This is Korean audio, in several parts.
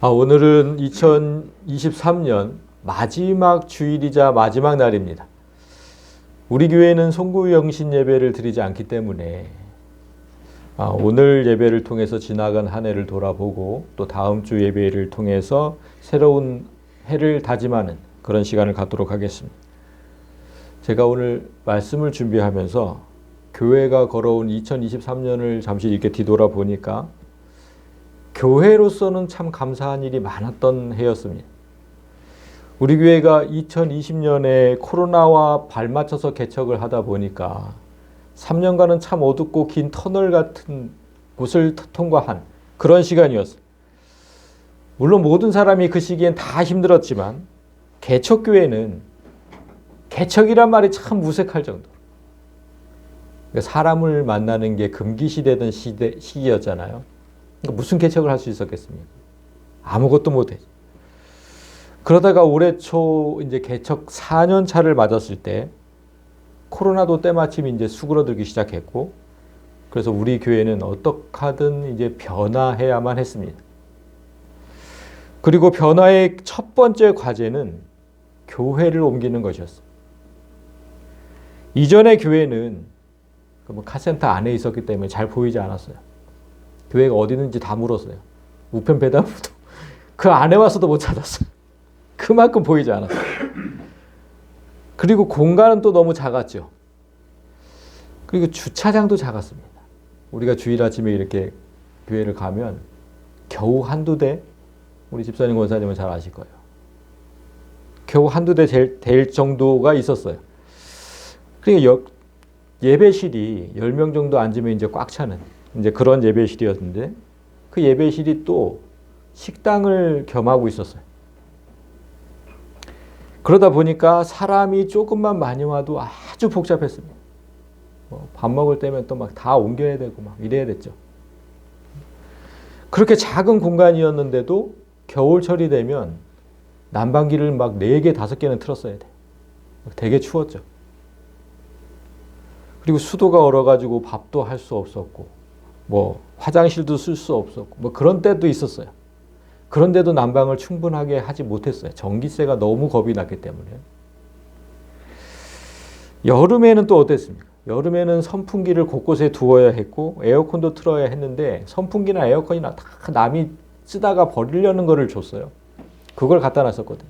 오늘은 2023년 마지막 주일이자 마지막 날입니다. 우리 교회는 송구영신 예배를 드리지 않기 때문에 오늘 예배를 통해서 지나간 한 해를 돌아보고 또 다음 주 예배를 통해서 새로운 해를 다짐하는 그런 시간을 갖도록 하겠습니다. 제가 오늘 말씀을 준비하면서 교회가 걸어온 2023년을 잠시 이렇게 뒤돌아보니까 교회로서는 참 감사한 일이 많았던 해였습니다. 우리 교회가 2020년에 코로나와 발맞춰서 개척을 하다 보니까 3년간은 참 어둡고 긴 터널 같은 곳을 통과한 그런 시간이었어요. 물론 모든 사람이 그 시기엔 다 힘들었지만 개척교회는 개척이란 말이 참 무색할 정도로 사람을 만나는 게 금기시되던 시기였잖아요. 무슨 개척을 할 수 있었겠습니까? 아무것도 못해. 그러다가 올해 초 이제 개척 4년 차를 맞았을 때 코로나도 때마침 이제 수그러들기 시작했고, 그래서 우리 교회는 어떻게 하든 이제 변화해야만 했습니다. 그리고 변화의 첫 번째 과제는 교회를 옮기는 것이었어요. 이전의 교회는 카센터 안에 있었기 때문에 잘 보이지 않았어요. 교회가 어디 있는지 다 물었어요. 우편 배달부도 그 안에 와서도 못 찾았어요. 그만큼 보이지 않았어요. 그리고 공간은 또 너무 작았죠. 그리고 주차장도 작았습니다. 우리가 주일 아침에 이렇게 교회를 가면 겨우 한두 대, 우리 집사님 권사님은 잘 아실 거예요. 겨우 한두 대 될 정도가 있었어요. 그러니까 예배실이 10명 정도 앉으면 이제 꽉 차는 이제 그런 예배실이었는데, 그 예배실이 또 식당을 겸하고 있었어요. 그러다 보니까 사람이 조금만 많이 와도 아주 복잡했습니다. 밥 먹을 때면 또 막 다 옮겨야 되고 막 이래야 됐죠. 그렇게 작은 공간이었는데도 겨울철이 되면 난방기를 막 4개, 5개는 틀었어야 돼. 되게 추웠죠. 그리고 수도가 얼어가지고 밥도 할 수 없었고, 화장실도 쓸 수 없었고, 그런 때도 있었어요. 그런데도 난방을 충분하게 하지 못했어요. 전기세가 너무 겁이 났기 때문에. 여름에는 또 어땠습니까? 여름에는 선풍기를 곳곳에 두어야 했고, 에어컨도 틀어야 했는데, 선풍기나 에어컨이나 다 남이 쓰다가 버리려는 거를 줬어요. 그걸 갖다 놨었거든요.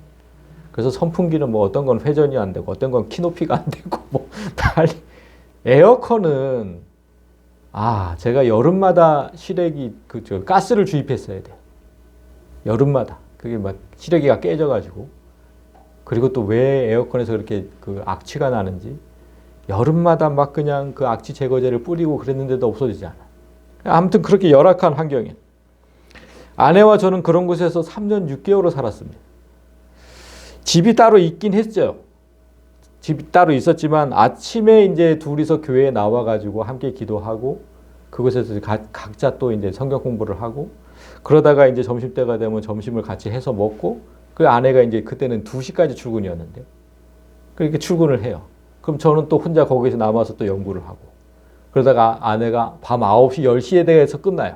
그래서 선풍기는 어떤 건 회전이 안 되고, 어떤 건 키높이가 안 되고, 달리. 에어컨은 제가 여름마다 시래기 가스를 주입했어야 돼요. 여름마다 그게 막 시래기가 깨져가지고, 그리고 또 왜 에어컨에서 그렇게 악취가 나는지 여름마다 막 그냥 그 악취 제거제를 뿌리고 그랬는데도 없어지지 않아. 아무튼 그렇게 열악한 환경에 아내와 저는 그런 곳에서 3년 6개월을 살았습니다. 집이 따로 있긴 했죠. 집이 따로 있었지만 아침에 이제 둘이서 교회에 나와가지고 함께 기도하고, 그곳에서 각자 또 이제 성경 공부를 하고, 그러다가 이제 점심때가 되면 점심을 같이 해서 먹고, 그 아내가 이제 그때는 2시까지 출근이었는데, 그렇게 출근을 해요. 그럼 저는 또 혼자 거기서 남아서 또 연구를 하고, 그러다가 아내가 밤 9시, 10시에 대해서 끝나요.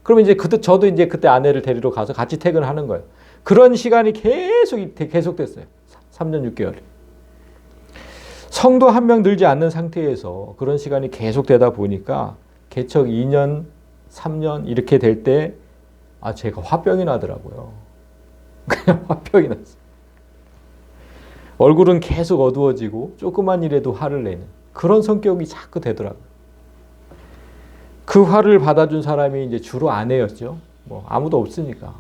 그러면 이제 저도 이제 그때 아내를 데리러 가서 같이 퇴근하는 거예요. 그런 시간이 계속됐어요. 3년 6개월. 성도 한 명 늘지 않는 상태에서 그런 시간이 계속되다 보니까 개척 2년, 3년 이렇게 될 때 제가 화병이 나더라고요. 그냥 화병이 났어요. 얼굴은 계속 어두워지고 조그만 일에도 화를 내는 그런 성격이 자꾸 되더라고요. 그 화를 받아준 사람이 이제 주로 아내였죠. 아무도 없으니까.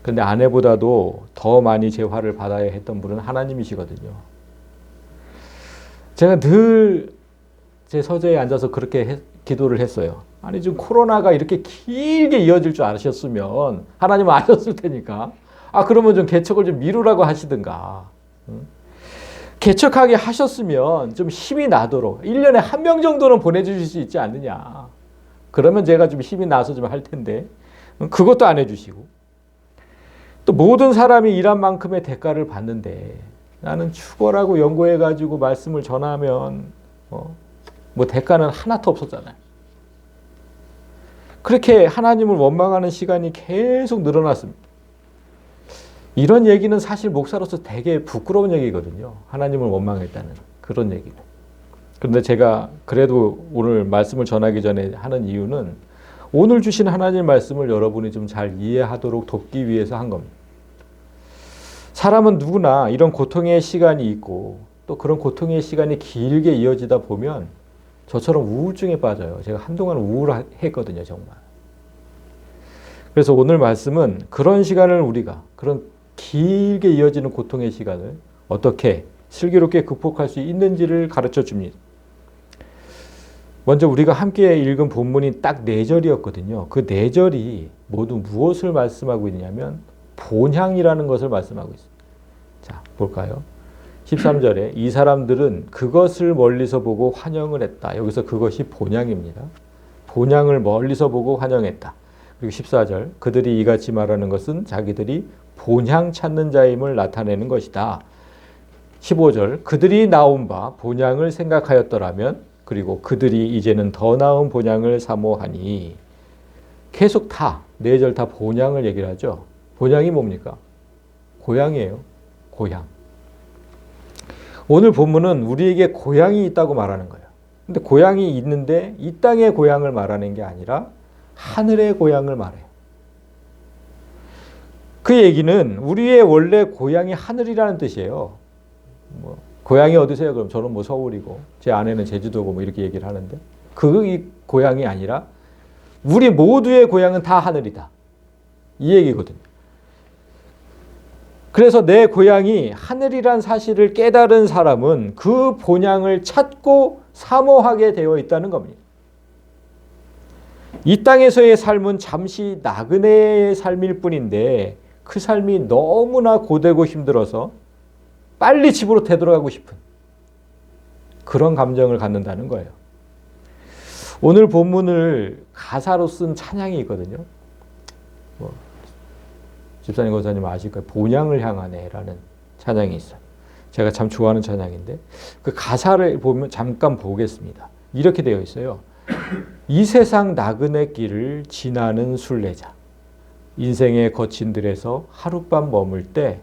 근데 아내보다도 더 많이 제 화를 받아야 했던 분은 하나님이시거든요. 제가 늘 제 서재에 앉아서 그렇게 기도를 했어요. 아니 지금 코로나가 이렇게 길게 이어질 줄 아셨으면, 하나님은 아셨을 테니까, 그러면 좀 개척을 좀 미루라고 하시든가, 개척하게 하셨으면 좀 힘이 나도록 1년에 1명 정도는 보내주실 수 있지 않느냐. 그러면 제가 좀 힘이 나서 좀 할 텐데, 그것도 안 해주시고, 또 모든 사람이 일한 만큼의 대가를 받는데 나는 축원하고 연구해가지고 말씀을 전하면 대가는 하나도 없었잖아요. 그렇게 하나님을 원망하는 시간이 계속 늘어났습니다. 이런 얘기는 사실 목사로서 되게 부끄러운 얘기거든요. 하나님을 원망했다는 그런 얘기는. 그런데 제가 그래도 오늘 말씀을 전하기 전에 하는 이유는 오늘 주신 하나님 말씀을 여러분이 좀 잘 이해하도록 돕기 위해서 한 겁니다. 사람은 누구나 이런 고통의 시간이 있고 또 그런 고통의 시간이 길게 이어지다 보면 저처럼 우울증에 빠져요. 제가 한동안 우울했거든요, 정말. 그래서 오늘 말씀은 그런 시간을 우리가 그런 길게 이어지는 고통의 시간을 어떻게 슬기롭게 극복할 수 있는지를 가르쳐 줍니다. 먼저 우리가 함께 읽은 본문이 딱 4절이었거든요. 그 4절이 모두 무엇을 말씀하고 있냐면 본향이라는 것을 말씀하고 있습니다. 자, 볼까요? 13절에 이 사람들은 그것을 멀리서 보고 환영을 했다. 여기서 그것이 본향입니다. 본향을 멀리서 보고 환영했다. 그리고 14절 그들이 이같이 말하는 것은 자기들이 본향 찾는 자임을 나타내는 것이다. 15절 그들이 나온 바 본향을 생각하였더라면 그리고 그들이 이제는 더 나은 본향을 사모하니 계속 다 4절 다 본향을 얘기를 하죠. 본향이 뭡니까? 고향이에요. 고향. 오늘 본문은 우리에게 고향이 있다고 말하는 거예요. 근데 고향이 있는데 이 땅의 고향을 말하는 게 아니라 하늘의 고향을 말해요. 그 얘기는 우리의 원래 고향이 하늘이라는 뜻이에요. 고향이 어디세요? 그럼 저는 서울이고 제 아내는 제주도고 이렇게 얘기를 하는데 그 고향이 아니라 우리 모두의 고향은 다 하늘이다. 이 얘기거든요. 그래서 내 고향이 하늘이란 사실을 깨달은 사람은 그 본향을 찾고 사모하게 되어 있다는 겁니다. 이 땅에서의 삶은 잠시 나그네의 삶일 뿐인데 그 삶이 너무나 고되고 힘들어서 빨리 집으로 되돌아가고 싶은 그런 감정을 갖는다는 거예요. 오늘 본문을 가사로 쓴 찬양이 있거든요. 집사님, 권사님 아실 거예요. 본향을 향하네라는 찬양이 있어요. 제가 참 좋아하는 찬양인데 그 가사를 보면 잠깐 보겠습니다. 이렇게 되어 있어요. 이 세상 나그네 길을 지나는 순례자 인생의 거친 들에서 하룻밤 머물 때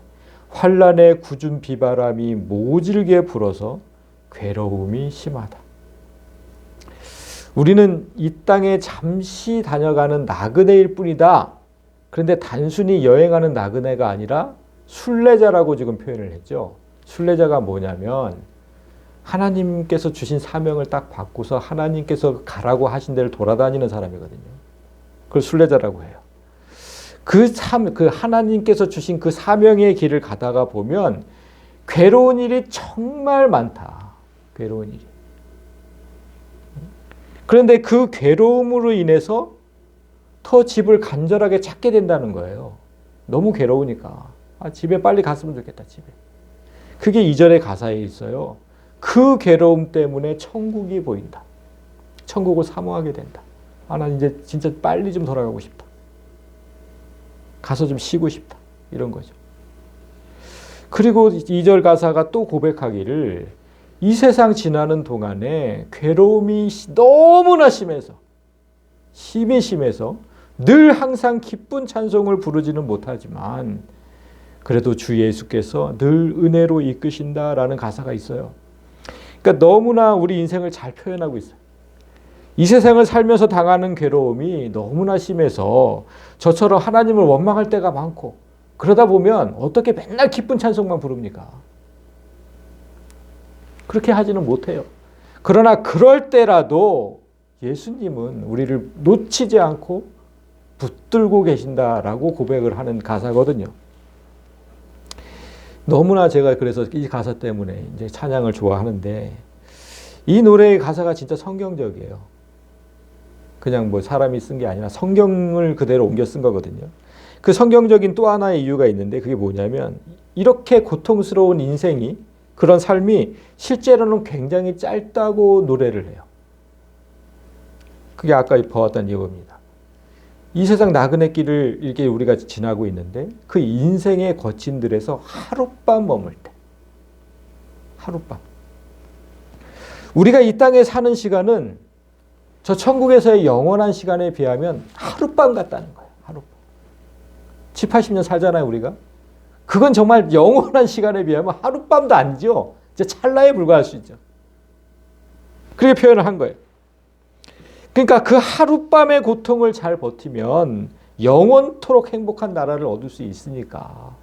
환란의 굳은 비바람이 모질게 불어서 괴로움이 심하다. 우리는 이 땅에 잠시 다녀가는 나그네일 뿐이다. 그런데 단순히 여행하는 나그네가 아니라 순례자라고 지금 표현을 했죠. 순례자가 뭐냐면 하나님께서 주신 사명을 딱 받고서 하나님께서 가라고 하신 데를 돌아다니는 사람이거든요. 그걸 순례자라고 해요. 그 하나님께서 주신 그 사명의 길을 가다가 보면 괴로운 일이 정말 많다. 괴로운 일이. 그런데 그 괴로움으로 인해서 더 집을 간절하게 찾게 된다는 거예요. 너무 괴로우니까. 집에 빨리 갔으면 좋겠다, 집에. 그게 2절의 가사에 있어요. 그 괴로움 때문에 천국이 보인다. 천국을 사모하게 된다. 나 이제 진짜 빨리 좀 돌아가고 싶다. 가서 좀 쉬고 싶다. 이런 거죠. 그리고 2절 가사가 또 고백하기를 이 세상 지나는 동안에 괴로움이 너무나 심해서 늘 항상 기쁜 찬송을 부르지는 못하지만 그래도 주 예수께서 늘 은혜로 이끄신다라는 가사가 있어요. 그러니까 너무나 우리 인생을 잘 표현하고 있어요. 이 세상을 살면서 당하는 괴로움이 너무나 심해서 저처럼 하나님을 원망할 때가 많고 그러다 보면 어떻게 맨날 기쁜 찬송만 부릅니까? 그렇게 하지는 못해요. 그러나 그럴 때라도 예수님은 우리를 놓치지 않고 붙들고 계신다라고 고백을 하는 가사거든요. 너무나 제가 그래서 이 가사 때문에 이제 찬양을 좋아하는데 이 노래의 가사가 진짜 성경적이에요. 그냥 사람이 쓴 게 아니라 성경을 그대로 옮겨 쓴 거거든요. 그 성경적인 또 하나의 이유가 있는데 그게 뭐냐면 이렇게 고통스러운 인생이 그런 삶이 실제로는 굉장히 짧다고 노래를 해요. 그게 아까 보았던 이유입니다. 이 세상 나그네 길을 이렇게 우리가 지나고 있는데 그 인생의 거친 들에서 하룻밤 머물 때 하룻밤 우리가 이 땅에 사는 시간은 저 천국에서의 영원한 시간에 비하면 하룻밤 같다는 거예요. 하룻밤. 7, 80년 살잖아요, 우리가. 그건 정말 영원한 시간에 비하면 하룻밤도 아니죠. 이제 찰나에 불과할 수 있죠. 그렇게 표현을 한 거예요. 그러니까 그 하룻밤의 고통을 잘 버티면 영원토록 행복한 나라를 얻을 수 있으니까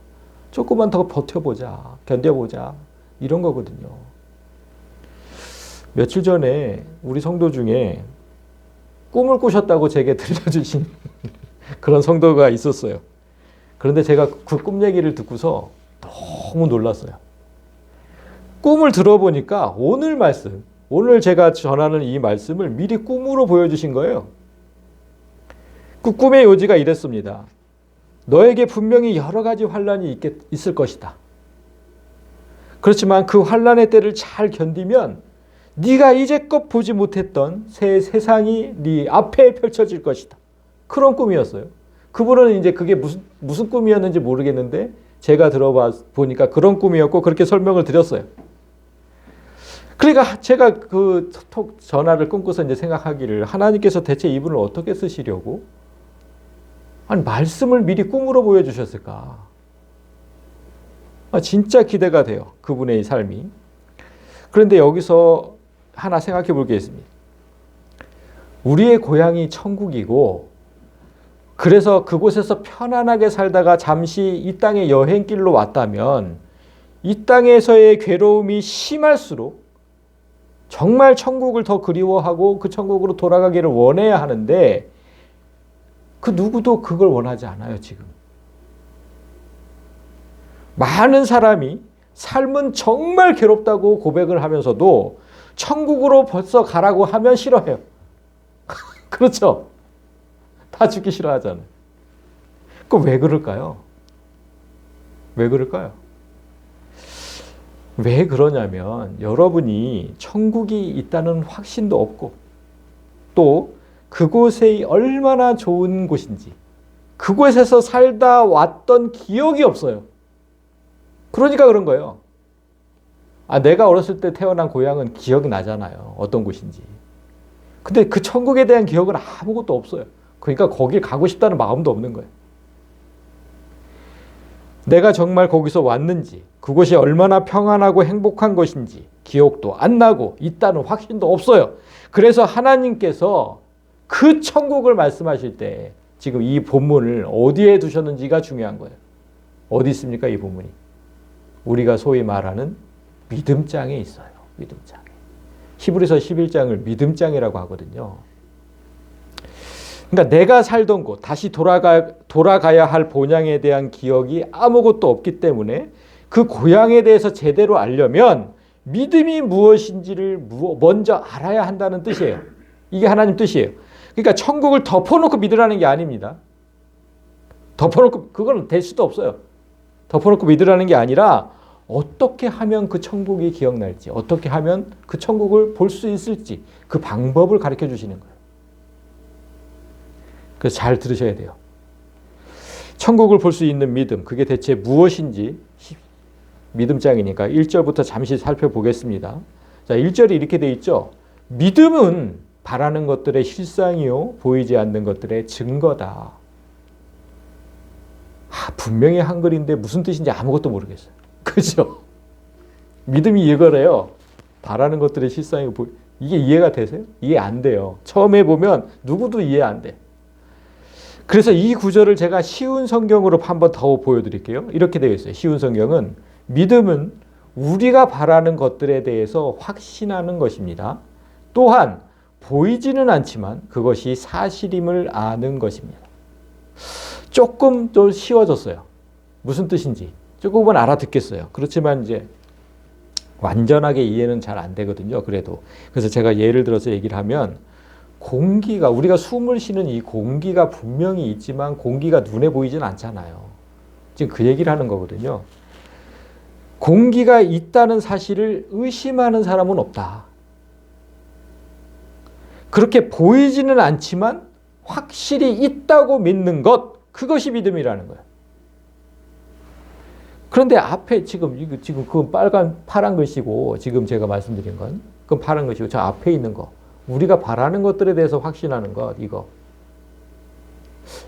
조금만 더 버텨보자, 견뎌보자, 이런 거거든요. 며칠 전에 우리 성도 중에 꿈을 꾸셨다고 제게 들려주신 그런 성도가 있었어요. 그런데 제가 그 꿈 얘기를 듣고서 너무 놀랐어요. 꿈을 들어보니까 오늘 말씀, 오늘 제가 전하는 이 말씀을 미리 꿈으로 보여주신 거예요. 그 꿈의 요지가 이랬습니다. 너에게 분명히 여러 가지 환란이 있을 것이다. 그렇지만 그 환란의 때를 잘 견디면 네가 이제껏 보지 못했던 새 세상이 네 앞에 펼쳐질 것이다. 그런 꿈이었어요. 그분은 이제 그게 무슨 꿈이었는지 모르겠는데 제가 들어봐 보니까 그런 꿈이었고 그렇게 설명을 드렸어요. 그러니까 제가 그 전화를 끊고서 이제 생각하기를 하나님께서 대체 이분을 어떻게 쓰시려고? 아니, 말씀을 미리 꿈으로 보여주셨을까? 진짜 기대가 돼요. 그분의 삶이. 그런데 여기서 하나 생각해 볼 게 있습니다. 우리의 고향이 천국이고 그래서 그곳에서 편안하게 살다가 잠시 이 땅의 여행길로 왔다면 이 땅에서의 괴로움이 심할수록 정말 천국을 더 그리워하고 그 천국으로 돌아가기를 원해야 하는데 그 누구도 그걸 원하지 않아요, 지금. 많은 사람이 삶은 정말 괴롭다고 고백을 하면서도 천국으로 벌써 가라고 하면 싫어해요. 그렇죠? 다 죽기 싫어하잖아요. 그 왜 그럴까요? 왜 그럴까요? 왜 그러냐면 여러분이 천국이 있다는 확신도 없고 또 그곳이 얼마나 좋은 곳인지 그곳에서 살다 왔던 기억이 없어요. 그러니까 그런 거예요. 내가 어렸을 때 태어난 고향은 기억나잖아요. 어떤 곳인지. 근데 그 천국에 대한 기억은 아무것도 없어요. 그러니까 거길 가고 싶다는 마음도 없는 거예요. 내가 정말 거기서 왔는지 그곳이 얼마나 평안하고 행복한 것인지 기억도 안 나고 있다는 확신도 없어요. 그래서 하나님께서 그 천국을 말씀하실 때 지금 이 본문을 어디에 두셨는지가 중요한 거예요. 어디 있습니까? 이 본문이. 우리가 소위 말하는 믿음장에 있어요. 믿음장에. 히브리서 11장을 믿음장이라고 하거든요. 그러니까 내가 살던 곳, 다시 돌아가야 할 본향에 대한 기억이 아무것도 없기 때문에 그 고향에 대해서 제대로 알려면 믿음이 무엇인지를 먼저 알아야 한다는 뜻이에요. 이게 하나님 뜻이에요. 그러니까 천국을 덮어놓고 믿으라는 게 아닙니다. 덮어놓고, 그건 될 수도 없어요. 덮어놓고 믿으라는 게 아니라 어떻게 하면 그 천국이 기억날지, 어떻게 하면 그 천국을 볼 수 있을지 그 방법을 가르쳐 주시는 거예요. 그래서 잘 들으셔야 돼요. 천국을 볼 수 있는 믿음, 그게 대체 무엇인지 믿음장이니까 1절부터 잠시 살펴보겠습니다. 자, 1절이 이렇게 돼 있죠. 믿음은 바라는 것들의 실상이요 보이지 않는 것들의 증거다. 분명히 한글인데 무슨 뜻인지 아무것도 모르겠어요. 그렇죠? 믿음이 이거래요. 바라는 것들의 실상이고 이게 이해가 되세요? 이해 안 돼요. 처음에 보면 누구도 이해 안 돼. 그래서 이 구절을 제가 쉬운 성경으로 한번 더 보여드릴게요. 이렇게 되어 있어요. 쉬운 성경은 믿음은 우리가 바라는 것들에 대해서 확신하는 것입니다. 또한 보이지는 않지만 그것이 사실임을 아는 것입니다. 조금 더 쉬워졌어요. 무슨 뜻인지 조금은 알아듣겠어요. 그렇지만 이제 완전하게 이해는 잘 안 되거든요. 그래도. 그래서 제가 예를 들어서 얘기를 하면 공기가, 우리가 숨을 쉬는 이 공기가 분명히 있지만 공기가 눈에 보이진 않잖아요. 지금 그 얘기를 하는 거거든요. 공기가 있다는 사실을 의심하는 사람은 없다. 그렇게 보이지는 않지만 확실히 있다고 믿는 것, 그것이 믿음이라는 거예요. 그런데 앞에 지금 그건 파란 글씨고 지금 제가 말씀드린 건 그건 파란 글씨고 저 앞에 있는 거 우리가 바라는 것들에 대해서 확신하는 것,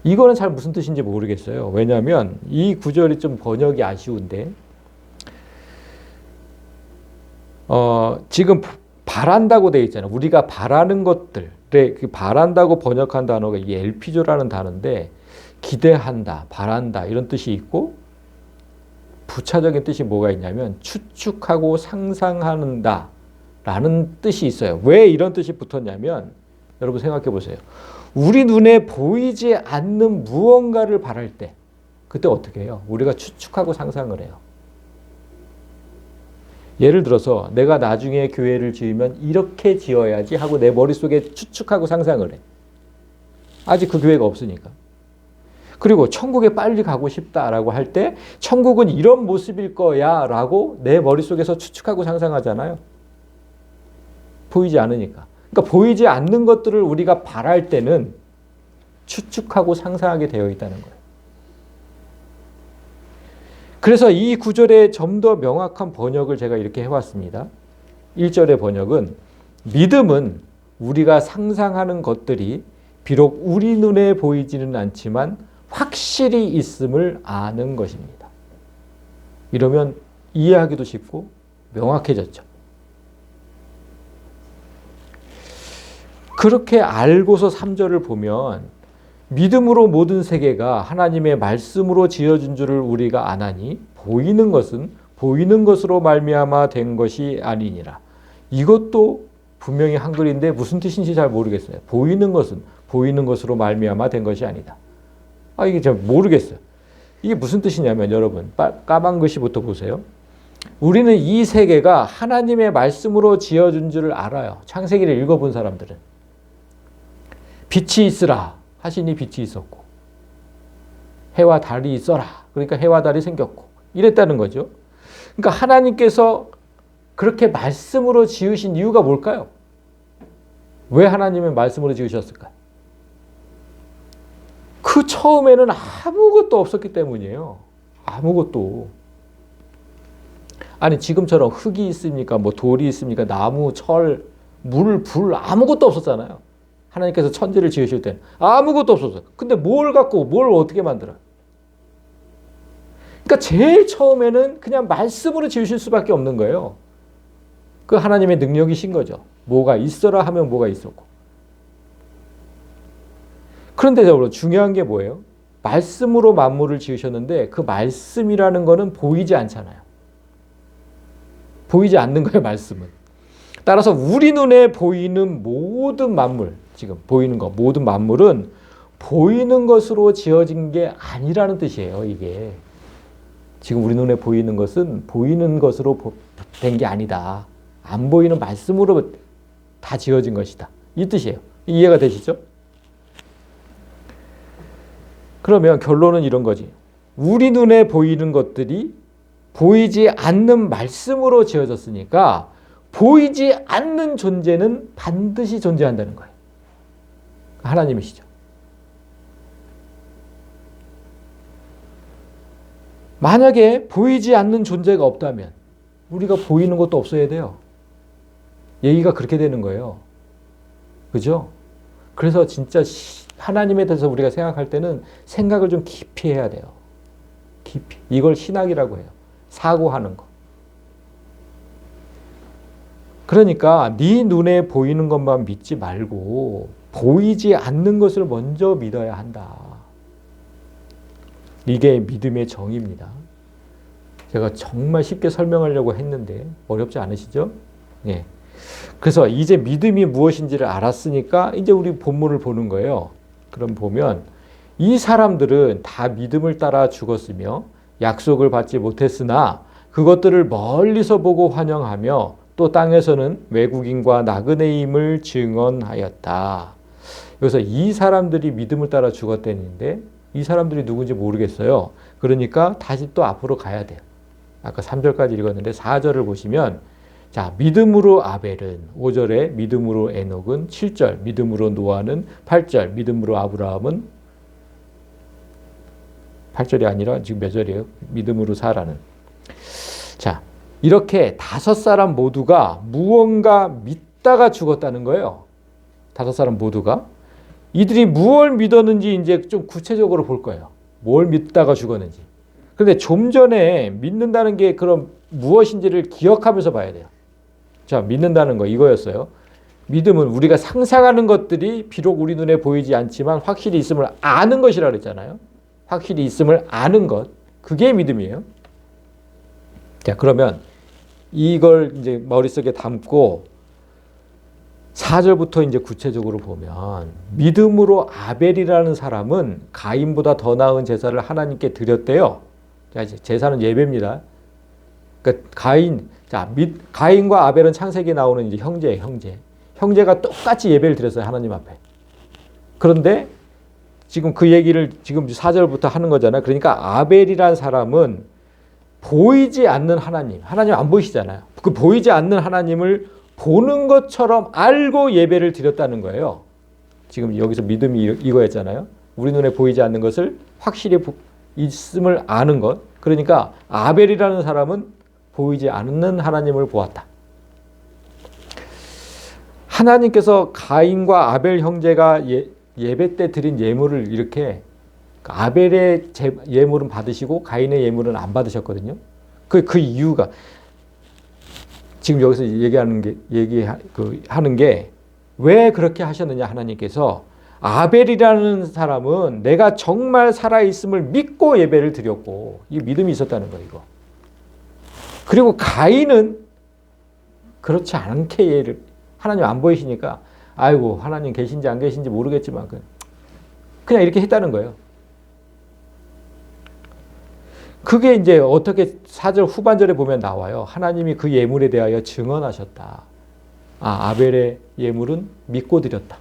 이거는 잘 무슨 뜻인지 모르겠어요. 왜냐하면 이 구절이 좀 번역이 아쉬운데, 지금 바란다고 되어 있잖아요. 우리가 바라는 것들, 그 바란다고 번역한 단어가 이 엘피조라는 단어인데, 기대한다, 바란다 이런 뜻이 있고, 부차적인 뜻이 뭐가 있냐면 추측하고 상상한다 라는 뜻이 있어요. 왜 이런 뜻이 붙었냐면, 여러분 생각해 보세요. 우리 눈에 보이지 않는 무언가를 바랄 때, 그때 어떻게 해요? 우리가 추측하고 상상을 해요. 예를 들어서 내가 나중에 교회를 지으면 이렇게 지어야지 하고 내 머릿속에 추측하고 상상을 해. 아직 그 교회가 없으니까. 그리고 천국에 빨리 가고 싶다라고 할 때 천국은 이런 모습일 거야 라고 내 머릿속에서 추측하고 상상하잖아요. 보이지 않으니까. 그러니까 보이지 않는 것들을 우리가 바랄 때는 추측하고 상상하게 되어 있다는 거예요. 그래서 이 구절의 좀 더 명확한 번역을 제가 이렇게 해왔습니다. 1절의 번역은 믿음은 우리가 상상하는 것들이 비록 우리 눈에 보이지는 않지만 확실히 있음을 아는 것입니다. 이러면 이해하기도 쉽고 명확해졌죠. 그렇게 알고서 3절을 보면 믿음으로 모든 세계가 하나님의 말씀으로 지어진 줄을 우리가 아나니 보이는 것은 보이는 것으로 말미암아 된 것이 아니니라. 이것도 분명히 한글인데 무슨 뜻인지 잘 모르겠어요. 보이는 것은 보이는 것으로 말미암아 된 것이 아니다. 이게 잘 모르겠어요. 이게 무슨 뜻이냐면 여러분 까만 글씨부터 보세요. 우리는 이 세계가 하나님의 말씀으로 지어진 줄을 알아요. 창세기를 읽어본 사람들은. 빛이 있으라 하시니 빛이 있었고 해와 달이 있어라 그러니까 해와 달이 생겼고 이랬다는 거죠. 그러니까 하나님께서 그렇게 말씀으로 지으신 이유가 뭘까요? 왜 하나님은 말씀으로 지으셨을까요? 그 처음에는 아무것도 없었기 때문이에요. 아무것도. 아니 지금처럼 흙이 있습니까? 뭐 돌이 있습니까? 나무, 철, 물, 불 아무것도 없었잖아요. 하나님께서 천지를 지으실 때는 아무것도 없었어요. 근데 뭘 갖고 뭘 어떻게 만들어요? 그러니까 제일 처음에는 그냥 말씀으로 지으실 수밖에 없는 거예요. 그 하나님의 능력이신 거죠. 뭐가 있어라 하면 뭐가 있었고. 그런데 여러분 중요한 게 뭐예요? 말씀으로 만물을 지으셨는데 그 말씀이라는 거는 보이지 않잖아요. 보이지 않는 거예요, 말씀은. 따라서 우리 눈에 보이는 모든 만물, 지금 보이는 거, 모든 만물은 보이는 것으로 지어진 게 아니라는 뜻이에요, 이게. 지금 우리 눈에 보이는 것은 보이는 것으로 된 게 아니다. 안 보이는 말씀으로 다 지어진 것이다. 이 뜻이에요. 이해가 되시죠? 그러면 결론은 이런 거지. 우리 눈에 보이는 것들이 보이지 않는 말씀으로 지어졌으니까 보이지 않는 존재는 반드시 존재한다는 거예요. 하나님이시죠. 만약에 보이지 않는 존재가 없다면 우리가 보이는 것도 없어야 돼요. 얘기가 그렇게 되는 거예요. 그죠? 그래서 진짜 하나님에 대해서 우리가 생각할 때는 생각을 좀 깊이 해야 돼요. 깊이. 이걸 신학이라고 해요. 사고하는 거. 그러니까 네 눈에 보이는 것만 믿지 말고 보이지 않는 것을 먼저 믿어야 한다. 이게 믿음의 정의입니다. 제가 정말 쉽게 설명하려고 했는데 어렵지 않으시죠? 예. 그래서 이제 믿음이 무엇인지를 알았으니까 이제 우리 본문을 보는 거예요. 그럼 보면 이 사람들은 다 믿음을 따라 죽었으며 약속을 받지 못했으나 그것들을 멀리서 보고 환영하며 또 땅에서는 외국인과 나그네임을 증언하였다. 여기서 이 사람들이 믿음을 따라 죽었다는데 이 사람들이 누군지 모르겠어요. 그러니까 다시 또 앞으로 가야 돼요. 아까 3절까지 읽었는데 4절을 보시면 자, 믿음으로 아벨은 5절에 믿음으로 에녹은 7절, 믿음으로 노아는 8절, 믿음으로 아브라함은 8절이 아니라 지금 몇 절이에요? 믿음으로 사라는. 자, 이렇게 5사람 모두가 무언가 믿다가 죽었다는 거예요. 다섯 사람 모두가 이들이 무엇을 믿었는지 이제 좀 구체적으로 볼 거예요. 뭘 믿다가 죽었는지. 그런데 좀 전에 믿는다는 게 그럼 무엇인지를 기억하면서 봐야 돼요. 자, 믿는다는 거 이거였어요. 믿음은 우리가 상상하는 것들이 비록 우리 눈에 보이지 않지만 확실히 있음을 아는 것이라 그랬잖아요. 확실히 있음을 아는 것. 그게 믿음이에요. 자, 그러면 이걸 이제 머릿속에 담고 4절부터 이제 구체적으로 보면 믿음으로 아벨이라는 사람은 가인보다 더 나은 제사를 하나님께 드렸대요. 자, 이제 제사는 예배입니다. 그러니까 가인과 아벨은 창세기에 나오는 이제 형제예요, 형제. 형제가 똑같이 예배를 드렸어요, 하나님 앞에. 그런데 지금 그 얘기를 지금 4절부터 하는 거잖아요. 그러니까 아벨이라는 사람은 보이지 않는 하나님 안 보이시잖아요. 그 보이지 않는 하나님을 보는 것처럼 알고 예배를 드렸다는 거예요. 지금 여기서 믿음이 이거였잖아요. 우리 눈에 보이지 않는 것을 확실히 있음을 아는 것. 그러니까 아벨이라는 사람은 보이지 않는 하나님을 보았다. 하나님께서 가인과 아벨 형제가 예배 때 드린 예물을 이렇게 아벨의 예물은 받으시고 가인의 예물은 안 받으셨거든요. 그 이유가 지금 여기서 하는 게 왜 그렇게 하셨느냐. 하나님께서 아벨이라는 사람은 내가 정말 살아있음을 믿고 예배를 드렸고 이 믿음이 있었다는 거예요. 이거. 그리고 가인은 그렇지 않게 하나님 안 보이시니까 아이고 하나님 계신지 안 계신지 모르겠지만 그냥 이렇게 했다는 거예요. 그게 이제 어떻게 4절 후반절에 보면 나와요. 하나님이 그 예물에 대하여 증언하셨다. 아벨의 예물은 믿고 드렸다.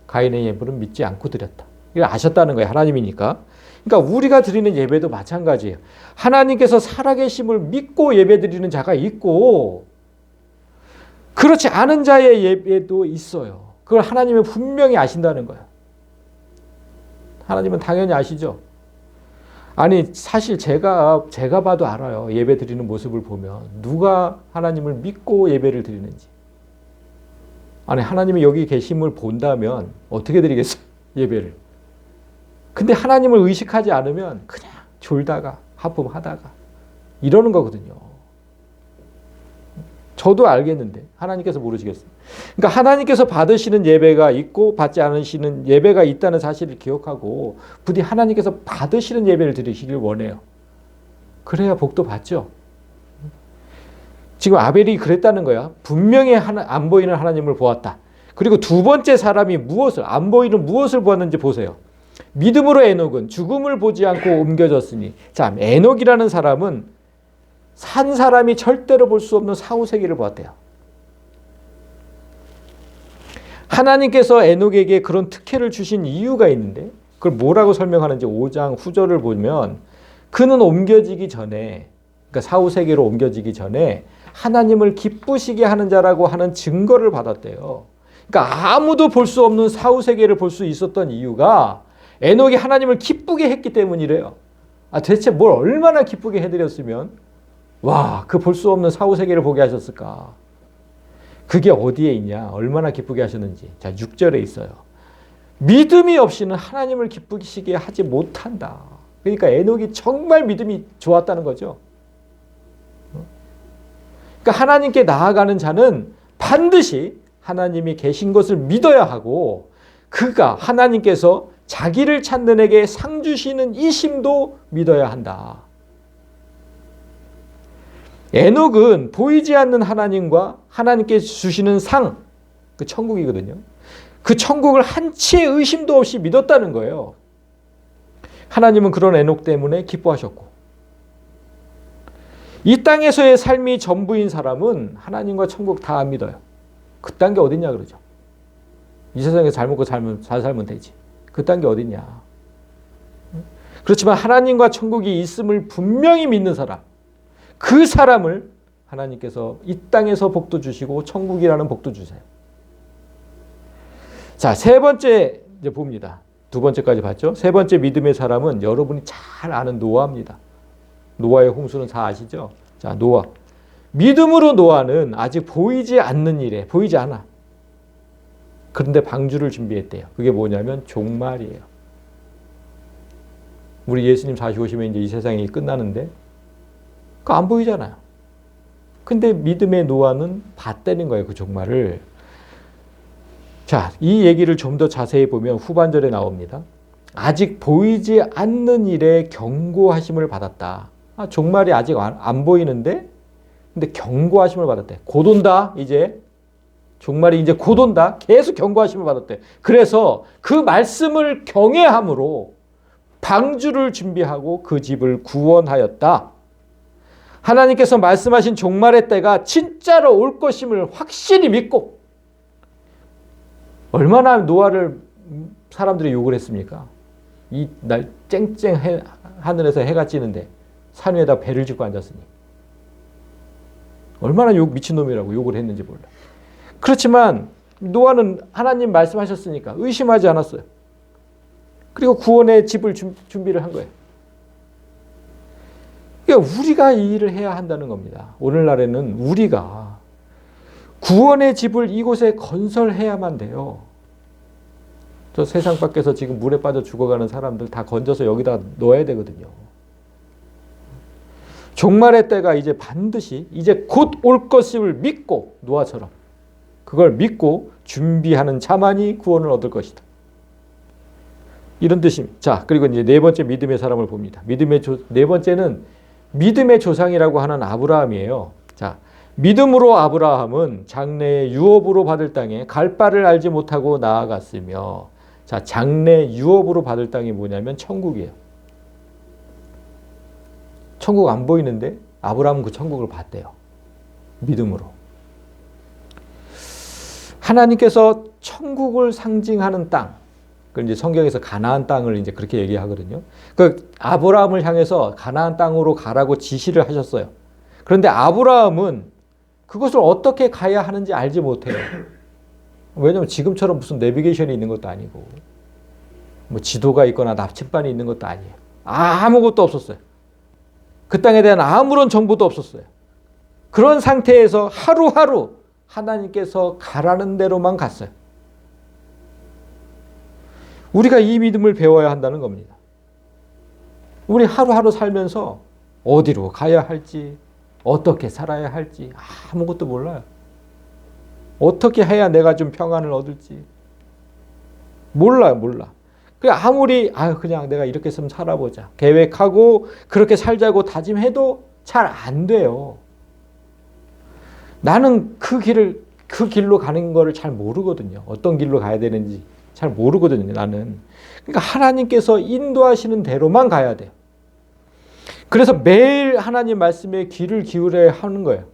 가인의 예물은 믿지 않고 드렸다. 이걸 아셨다는 거예요. 하나님이니까. 그러니까 우리가 드리는 예배도 마찬가지예요. 하나님께서 살아계심을 믿고 예배 드리는 자가 있고 그렇지 않은 자의 예배도 있어요. 그걸 하나님은 분명히 아신다는 거예요. 하나님은 당연히 아시죠. 아니 사실 제가 봐도 알아요. 예배 드리는 모습을 보면 누가 하나님을 믿고 예배를 드리는지. 아니 하나님이 여기 계심을 본다면 어떻게 드리겠어요? 예배를. 근데 하나님을 의식하지 않으면 그냥 졸다가 하품하다가 이러는 거거든요. 저도 알겠는데 하나님께서 모르시겠어요. 그러니까 하나님께서 받으시는 예배가 있고 받지 않으시는 예배가 있다는 사실을 기억하고 부디 하나님께서 받으시는 예배를 드리시길 원해요. 그래야 복도 받죠. 지금 아벨이 그랬다는 거야. 분명히 안 보이는 하나님을 보았다. 그리고 두 번째 사람이 안 보이는 무엇을 보았는지 보세요. 믿음으로 에녹은 죽음을 보지 않고 옮겨졌으니. 자, 에녹이라는 사람은 산 사람이 절대로 볼 수 없는 사후세계를 보았대요. 하나님께서 에녹에게 그런 특혜를 주신 이유가 있는데 그걸 뭐라고 설명하는지 5장 후절을 보면 그는 옮겨지기 전에 그러니까 사후세계로 옮겨지기 전에 하나님을 기쁘시게 하는 자라고 하는 증거를 받았대요. 그러니까 아무도 볼 수 없는 사후세계를 볼 수 있었던 이유가 에녹이 하나님을 기쁘게 했기 때문이래요. 대체 뭘 얼마나 기쁘게 해드렸으면 그 볼 수 없는 사후세계를 보게 하셨을까. 그게 어디에 있냐. 얼마나 기쁘게 하셨는지. 자, 6절에 있어요. 믿음이 없이는 하나님을 기쁘시게 하지 못한다. 그러니까 에녹이 정말 믿음이 좋았다는 거죠. 그러니까 하나님께 나아가는 자는 반드시 하나님이 계신 것을 믿어야 하고 그가 하나님께서 자기를 찾는 에게 상 주시는 이 심도 믿어야 한다. 에녹은 보이지 않는 하나님과 하나님께 주시는 상, 그 천국이거든요. 그 천국을 한치의 의심도 없이 믿었다는 거예요. 하나님은 그런 에녹 때문에 기뻐하셨고 이 땅에서의 삶이 전부인 사람은 하나님과 천국 다 안 믿어요. 그딴 게 어딨냐 그러죠. 이 세상에서 잘 먹고 잘 살면 되지. 그딴 게 어딨냐. 그렇지만 하나님과 천국이 있음을 분명히 믿는 사람, 그 사람을 하나님께서 이 땅에서 복도 주시고 천국이라는 복도 주세요. 자, 세 번째 이제 봅니다. 두 번째까지 봤죠. 세 번째 믿음의 사람은 여러분이 잘 아는 노아입니다. 노아의 홍수는 다 아시죠? 자, 노아. 믿음으로 노아는 아직 보이지 않는 일에 보이지 않아. 그런데 방주를 준비했대요. 그게 뭐냐면 종말이에요. 우리 예수님 다시 오시면 이제 이 세상이 끝나는데 그거 안 보이잖아요. 근데 믿음의 노아는 봤다는 거예요. 그 종말을. 자, 이 얘기를 좀 더 자세히 보면 후반절에 나옵니다. 아직 보이지 않는 일에 경고하심을 받았다. 종말이 아직 안 보이는데 근데 경고하심을 받았대. 곧 온다. 이제 종말이 이제 곧 온다. 계속 경고하심을 받았대. 그래서 그 말씀을 경외함으로 방주를 준비하고 그 집을 구원하였다. 하나님께서 말씀하신 종말의 때가 진짜로 올 것임을 확실히 믿고 얼마나 노아를 사람들이 욕을 했습니까? 이 날 쨍쨍 하늘에서 해가 찌는데 산 위에다 배를 짓고 앉았으니 얼마나 미친놈이라고 욕을 했는지 몰라. 그렇지만 노아는 하나님 말씀하셨으니까 의심하지 않았어요. 그리고 구원의 집을 준비를 한 거예요. 그러니까 우리가 이 일을 해야 한다는 겁니다. 오늘날에는 우리가 구원의 집을 이곳에 건설해야만 돼요. 저 세상 밖에서 지금 물에 빠져 죽어가는 사람들 다 건져서 여기다 넣어야 되거든요. 종말의 때가 이제 반드시 이제 곧 올 것임을 믿고 노아처럼 그걸 믿고 준비하는 자만이 구원을 얻을 것이다. 이런 뜻입니다. 자, 그리고 이제 네 번째 믿음의 사람을 봅니다. 네 번째는 믿음의 조상이라고 하는 아브라함이에요. 자, 믿음으로 아브라함은 장래의 유업으로 받을 땅에 갈 바를 알지 못하고 나아갔으며, 자, 장래 유업으로 받을 땅이 뭐냐면 천국이에요. 천국 안 보이는데 아브라함은 그 천국을 봤대요. 믿음으로. 하나님께서 천국을 상징하는 땅, 그 이제 성경에서 가나안 땅을 이제 그렇게 얘기하거든요. 그 아브라함을 향해서 가나안 땅으로 가라고 지시를 하셨어요. 그런데 아브라함은 그것을 어떻게 가야 하는지 알지 못해요. 왜냐하면 지금처럼 무슨 내비게이션이 있는 것도 아니고, 뭐 지도가 있거나 나침반이 있는 것도 아니에요. 아무것도 없었어요. 그 땅에 대한 아무런 정보도 없었어요. 그런 상태에서 하루하루 하나님께서 가라는 대로만 갔어요. 우리가 이 믿음을 배워야 한다는 겁니다. 우리 하루하루 살면서 어디로 가야 할지, 어떻게 살아야 할지 아무것도 몰라요. 어떻게 해야 내가 좀 평안을 얻을지 몰라. 아무리 그냥 내가 이렇게 했으면 살아보자 계획하고 그렇게 살자고 다짐해도 잘 안 돼요. 나는 그 길로 가는 거를 잘 모르거든요. 어떤 길로 가야 되는지 잘 모르거든요, 나는. 그러니까 하나님께서 인도하시는 대로만 가야 돼요. 그래서 매일 하나님 말씀에 귀를 기울여야 하는 거예요.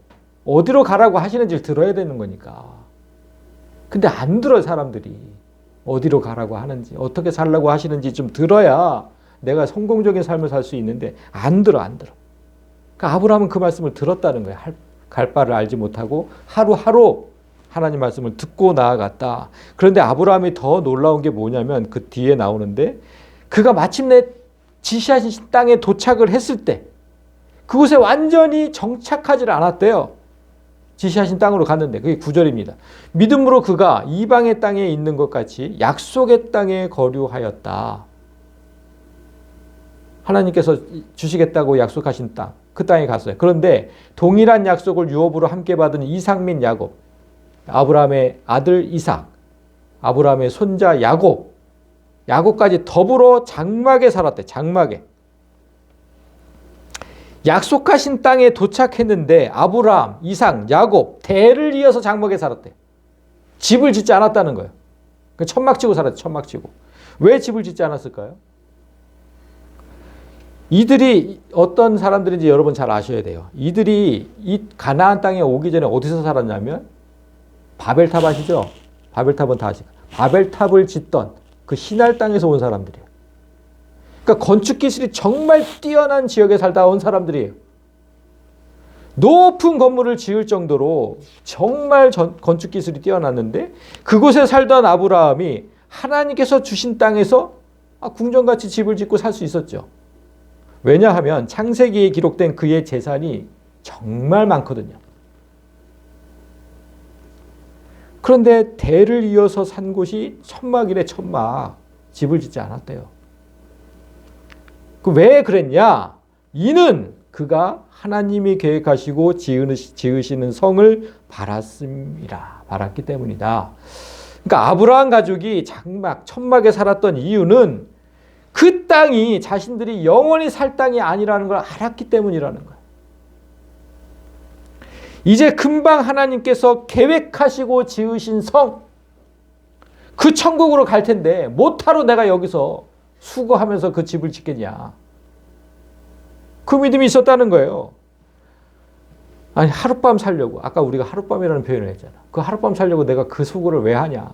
어디로 가라고 하시는지를 들어야 되는 거니까. 근데 안 들어요, 사람들이. 어디로 가라고 하는지, 어떻게 살라고 하시는지 좀 들어야 내가 성공적인 삶을 살 수 있는데 안 들어. 그러니까 아브라함은 그 말씀을 들었다는 거예요. 갈 바를 알지 못하고 하루하루 하나님 말씀을 듣고 나아갔다. 그런데 아브라함이 더 놀라운 게 뭐냐면 그 뒤에 나오는데 그가 마침내 지시하신 땅에 도착을 했을 때 그곳에 완전히 정착하지 않았대요. 지시하신 땅으로 갔는데 그게 9절입니다. 믿음으로 그가 이방의 땅에 있는 것 같이 약속의 땅에 거류하였다. 하나님께서 주시겠다고 약속하신 땅, 그 땅에 갔어요. 그런데 동일한 약속을 유업으로 함께 받은 이삭 및 야곱, 아브라함의 아들 이삭, 아브라함의 손자 야곱까지 더불어 장막에 살았대. 장막에. 약속하신 땅에 도착했는데 아브라함, 이삭, 야곱 대를 이어서 장막에 살았대. 집을 짓지 않았다는 거예요. 천막 치고 살았대. 천막 치고. 왜 집을 짓지 않았을까요? 이들이 어떤 사람들인지 여러분 잘 아셔야 돼요. 이들이 이 가나안 땅에 오기 전에 어디서 살았냐면 바벨탑 아시죠? 바벨탑은 다 아시죠? 바벨탑을 짓던 그 신할 땅에서 온 사람들이에요. 그러니까 건축 기술이 정말 뛰어난 지역에 살다 온 사람들이에요. 높은 건물을 지을 정도로 정말 건축 기술이 뛰어났는데 그곳에 살던 아브라함이 하나님께서 주신 땅에서 궁전같이 집을 짓고 살 수 있었죠. 왜냐하면 창세기에 기록된 그의 재산이 정말 많거든요. 그런데 대를 이어서 산 곳이 천막이래. 천막. 집을 짓지 않았대요. 왜 그랬냐? 이는 그가 하나님이 계획하시고 지으시는 성을 바랐기 때문이다. 그러니까 아브라함 가족이 장막, 천막에 살았던 이유는 그 땅이 자신들이 영원히 살 땅이 아니라는 걸 알았기 때문이라는 거예요. 이제 금방 하나님께서 계획하시고 지으신 성, 그 천국으로 갈 텐데 못하러 내가 여기서 수고하면서 그 집을 짓겠냐. 그 믿음이 있었다는 거예요. 아니, 하룻밤 살려고, 아까 우리가 하룻밤이라는 표현을 했잖아. 그 하룻밤 살려고 내가 그 수고를 왜 하냐.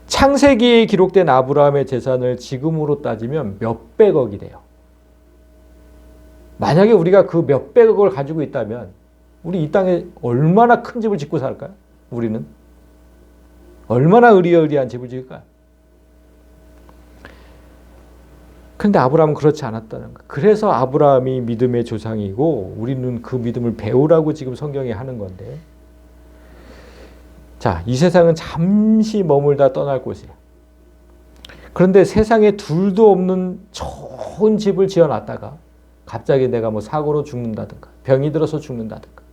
창세기에 기록된 아브라함의 재산을 지금으로 따지면 몇백억이 돼요. 만약에 우리가 그 몇백억을 가지고 있다면 우리 이 땅에 얼마나 큰 집을 짓고 살까요? 우리는 얼마나 의리의리한 집을 지을까요? 그런데 아브라함은 그렇지 않았다는 거예요. 그래서 아브라함이 믿음의 조상이고 우리는 그 믿음을 배우라고 지금 성경이 하는 건데, 자, 이 세상은 잠시 머물다 떠날 곳이에요. 그런데 세상에 둘도 없는 좋은 집을 지어놨다가 갑자기 내가 뭐 사고로 죽는다든가 병이 들어서 죽는다든가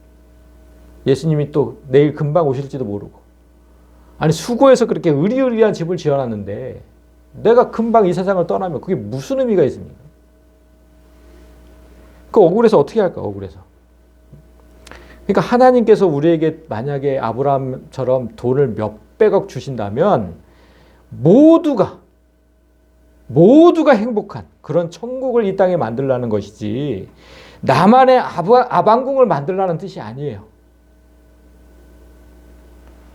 예수님이 또 내일 금방 오실지도 모르고, 아니 수고해서 그렇게 의리의리한 집을 지어놨는데 내가 금방 이 세상을 떠나면 그게 무슨 의미가 있습니까? 그 억울해서 어떻게 할까? 억울해서. 그러니까 하나님께서 우리에게 만약에 아브라함처럼 돈을 몇백억 주신다면 모두가 행복한 그런 천국을 이 땅에 만들라는 것이지 나만의 아방궁을 만들라는 뜻이 아니에요.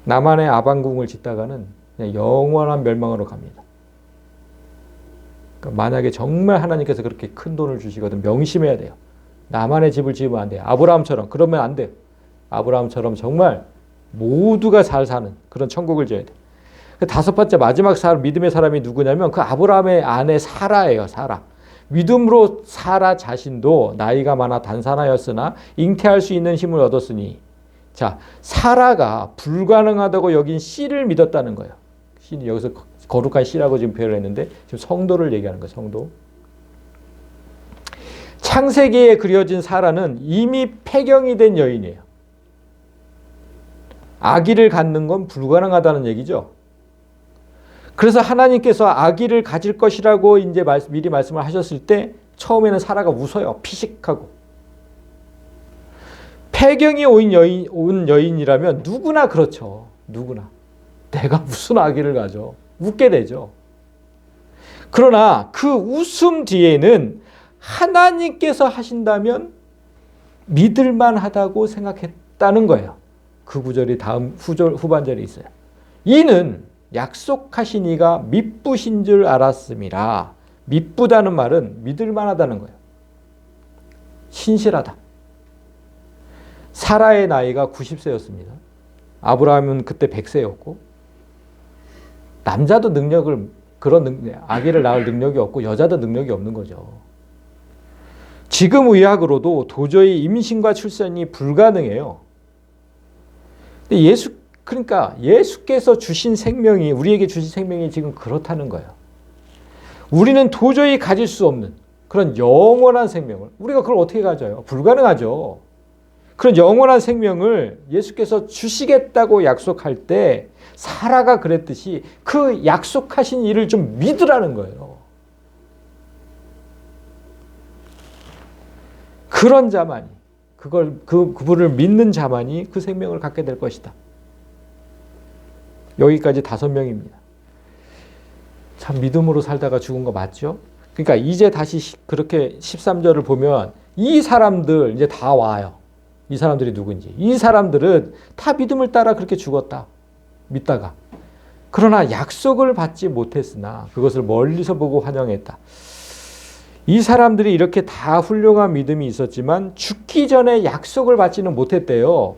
나만의 아방궁을 짓다가는 그냥 영원한 멸망으로 갑니다. 그러니까 만약에 정말 하나님께서 그렇게 큰 돈을 주시거든 명심해야 돼요. 나만의 집을 지으면 안 돼요. 아브라함처럼. 그러면 안 돼요. 아브라함처럼 정말 모두가 잘 사는 그런 천국을 지어야 돼요. 다섯 번째 마지막 믿음의 사람이 누구냐면 그 아브라함의 아내 사라예요. 사라. 믿음으로 사라 자신도 나이가 많아 단산하였으나 잉태할 수 있는 힘을 얻었으니, 자, 사라가 불가능하다고 여긴 씨를 믿었다는 거예요. 씨는 여기서 거룩한 씨라고 지금 표현을 했는데 지금 성도를 얘기하는 거예요. 성도. 창세기에 그려진 사라는 이미 폐경이 된 여인이에요. 아기를 갖는 건 불가능하다는 얘기죠. 그래서 하나님께서 아기를 가질 것이라고 이제 미리 말씀을 하셨을 때 처음에는 사라가 웃어요. 피식하고. 폐경이 온 여인이라면 누구나 그렇죠. 누구나. 내가 무슨 아기를 가져. 웃게 되죠. 그러나 그 웃음 뒤에는 하나님께서 하신다면 믿을만 하다고 생각했다는 거예요. 그 구절이 다음 후반절에 있어요. 이는 약속하신 이가 미쁘신 줄 알았음이라. 미쁘다는 말은 믿을만하다는 거예요. 신실하다. 사라의 나이가 90세였습니다. 아브라함은 그때 100세였고 남자도 아기를 낳을 능력이 없고 여자도 능력이 없는 거죠. 지금 의학으로도 도저히 임신과 출산이 불가능해요. 근데 그러니까 예수께서 주신 생명이, 우리에게 주신 생명이 지금 그렇다는 거예요. 우리는 도저히 가질 수 없는 그런 영원한 생명을, 우리가 그걸 어떻게 가져요? 불가능하죠. 그런 영원한 생명을 예수께서 주시겠다고 약속할 때 사라가 그랬듯이 그 약속하신 일을 좀 믿으라는 거예요. 그런 자만이, 그분을 믿는 자만이 그 생명을 갖게 될 것이다. 여기까지 5명입니다. 참 믿음으로 살다가 죽은 거 맞죠? 그러니까 이제 다시 그렇게 13절을 보면 이 사람들 이제 다 와요. 이 사람들이 누군지. 이 사람들은 다 믿음을 따라 그렇게 죽었다. 믿다가. 그러나 약속을 받지 못했으나 그것을 멀리서 보고 환영했다. 이 사람들이 이렇게 다 훌륭한 믿음이 있었지만 죽기 전에 약속을 받지는 못했대요.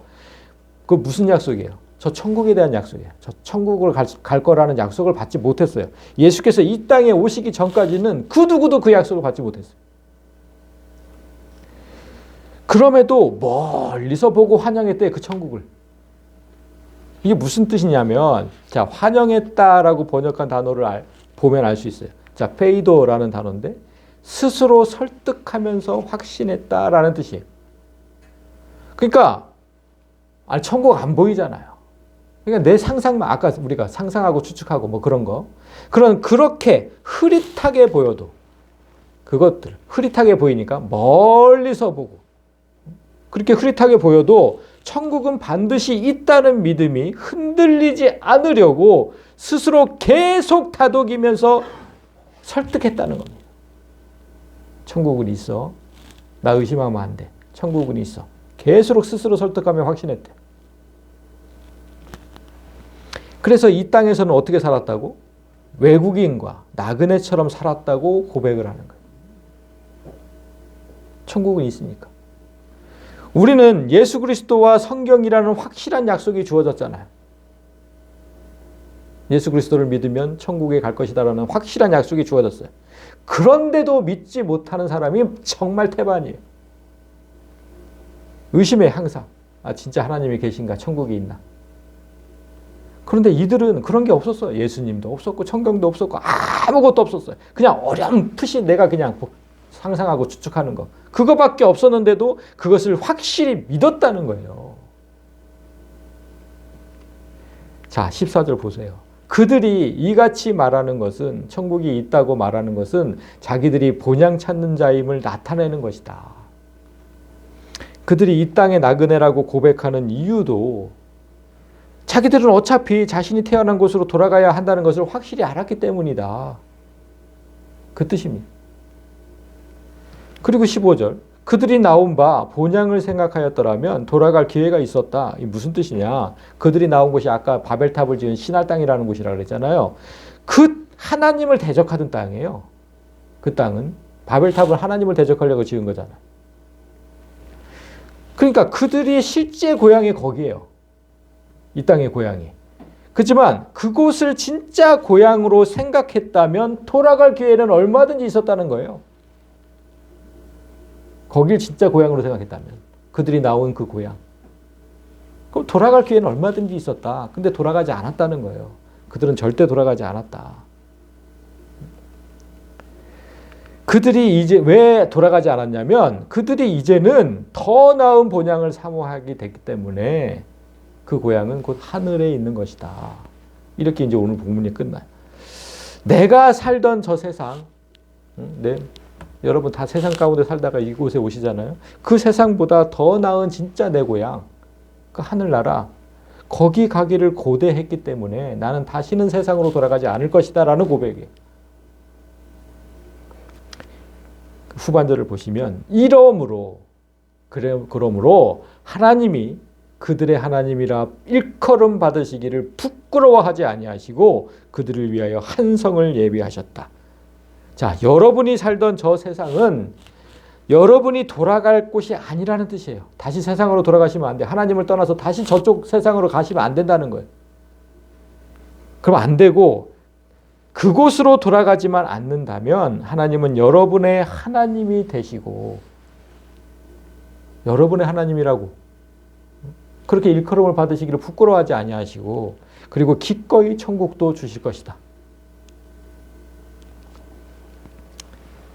그 무슨 약속이에요? 저 천국에 대한 약속이에요. 저 천국을 갈 거라는 약속을 받지 못했어요. 예수께서 이 땅에 오시기 전까지는 그 누구도 그 약속을 받지 못했어요. 그럼에도 멀리서 보고 환영했대요. 그 천국을. 이게 무슨 뜻이냐면, 자, 환영했다라고 번역한 단어를 보면 알 수 있어요. 자, 페이도라는 단어인데 스스로 설득하면서 확신했다라는 뜻이에요. 그러니까 천국 안 보이잖아요. 그러니까 내 상상만, 아까 우리가 상상하고 추측하고 뭐 그런 거, 그렇게 흐릿하게 보여도, 그것들 흐릿하게 보이니까 멀리서 보고, 그렇게 흐릿하게 보여도 천국은 반드시 있다는 믿음이 흔들리지 않으려고 스스로 계속 다독이면서 설득했다는 겁니다. 천국은 있어. 나 의심하면 안 돼. 천국은 있어. 계속 스스로 설득하며 확신했대. 그래서 이 땅에서는 어떻게 살았다고? 외국인과 나그네처럼 살았다고 고백을 하는 거예요. 천국은 있으니까. 우리는 예수 그리스도와 성경이라는 확실한 약속이 주어졌잖아요. 예수 그리스도를 믿으면 천국에 갈 것이다라는 확실한 약속이 주어졌어요. 그런데도 믿지 못하는 사람이 정말 태반이에요. 의심해 항상. 진짜 하나님이 계신가? 천국이 있나? 그런데 이들은 그런 게 없었어요. 예수님도 없었고 성경도 없었고 아무것도 없었어요. 그냥 어렴풋이 내가 그냥 상상하고 추측하는 거. 그거밖에 없었는데도 그것을 확실히 믿었다는 거예요. 자, 14절 보세요. 그들이 이같이 말하는 것은, 천국이 있다고 말하는 것은 자기들이 본향 찾는 자임을 나타내는 것이다. 그들이 이 땅의 나그네라고 고백하는 이유도 자기들은 어차피 자신이 태어난 곳으로 돌아가야 한다는 것을 확실히 알았기 때문이다. 그 뜻입니다. 그리고 15절. 그들이 나온 바 본향을 생각하였더라면 돌아갈 기회가 있었다. 이게 무슨 뜻이냐? 그들이 나온 곳이 아까 바벨탑을 지은 신할 땅이라는 곳이라고 그랬잖아요. 그 하나님을 대적하던 땅이에요. 그 땅은 바벨탑을 하나님을 대적하려고 지은 거잖아요. 그러니까 그들이 실제 고향이 거기예요. 이 땅의 고향이. 그렇지만 그곳을 진짜 고향으로 생각했다면 돌아갈 기회는 얼마든지 있었다는 거예요. 거길 진짜 고향으로 생각했다면. 그들이 나온 그 고향. 그럼 돌아갈 기회는 얼마든지 있었다. 근데 돌아가지 않았다는 거예요. 그들은 절대 돌아가지 않았다. 그들이 이제 왜 돌아가지 않았냐면 그들이 이제는 더 나은 본향을 사모하게 됐기 때문에 그 고향은 곧 하늘에 있는 것이다. 이렇게 이제 오늘 본문이 끝나요. 내가 살던 저 세상, 여러분 다 세상 가운데 살다가 이곳에 오시잖아요. 그 세상보다 더 나은 진짜 내 고향, 그 하늘나라, 거기 가기를 고대했기 때문에 나는 다시는 세상으로 돌아가지 않을 것이다 라는 고백이에요. 후반절을 보시면 그러므로 하나님이 그들의 하나님이라 일컬음 받으시기를 부끄러워하지 아니하시고 그들을 위하여 한 성을 예비하셨다. 자, 여러분이 살던 저 세상은 여러분이 돌아갈 곳이 아니라는 뜻이에요. 다시 세상으로 돌아가시면 안 돼. 하나님을 떠나서 다시 저쪽 세상으로 가시면 안 된다는 거예요. 그럼 안 되고 그곳으로 돌아가지만 않는다면 하나님은 여러분의 하나님이 되시고 여러분의 하나님이라고 그렇게 일컬음을 받으시기를 부끄러워하지 아니하시고 그리고 기꺼이 천국도 주실 것이다.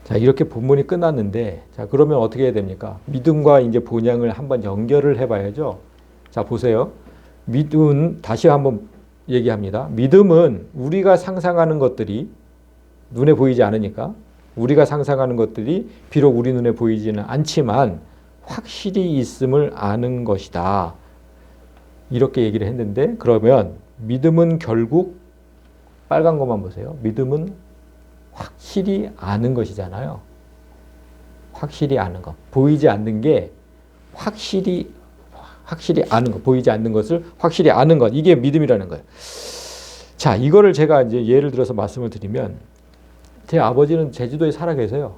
자, 이렇게 본문이 끝났는데 자, 그러면 어떻게 해야 됩니까? 믿음과 이제 본향을 한번 연결을 해봐야죠. 자, 보세요. 믿음은 다시 한번 얘기합니다. 믿음은 우리가 상상하는 것들이 눈에 보이지 않으니까 우리가 상상하는 것들이 비록 우리 눈에 보이지는 않지만 확실히 있음을 아는 것이다. 이렇게 얘기를 했는데 그러면 믿음은 결국 빨간 것만 보세요. 믿음은 확실히 아는 것이잖아요. 확실히 아는 것. 보이지 않는 게 확실히 아는 것. 보이지 않는 것을 확실히 아는 것. 이게 믿음이라는 거예요. 자, 이거를 제가 이제 예를 들어서 말씀을 드리면 제 아버지는 제주도에 살아 계세요.